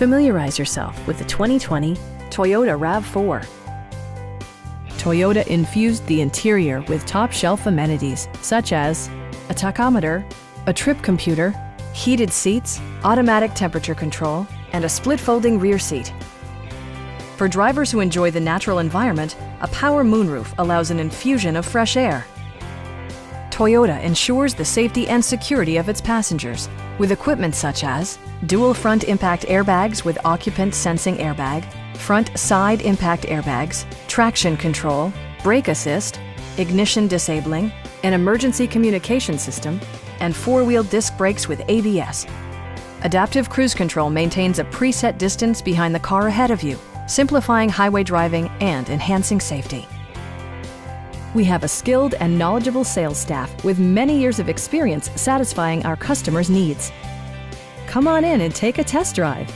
Familiarize yourself with the 2020 Toyota RAV4. Toyota infused the interior with top-shelf amenities such as a tachometer, a trip computer, heated seats, automatic temperature control, and a split-folding rear seat. For drivers who enjoy the natural environment, a power moonroof allows an infusion of fresh air. Toyota ensures the safety and security of its passengers with equipment such as dual front impact airbags with occupant sensing airbag, front side impact airbags, traction control, brake assist, ignition disabling, an emergency communication system, and four-wheel disc brakes with ABS. Adaptive Cruise Control maintains a preset distance behind the car ahead of you, simplifying highway driving and enhancing safety. We have a skilled and knowledgeable sales staff with many years of experience satisfying our customers' needs. Come on in and take a test drive.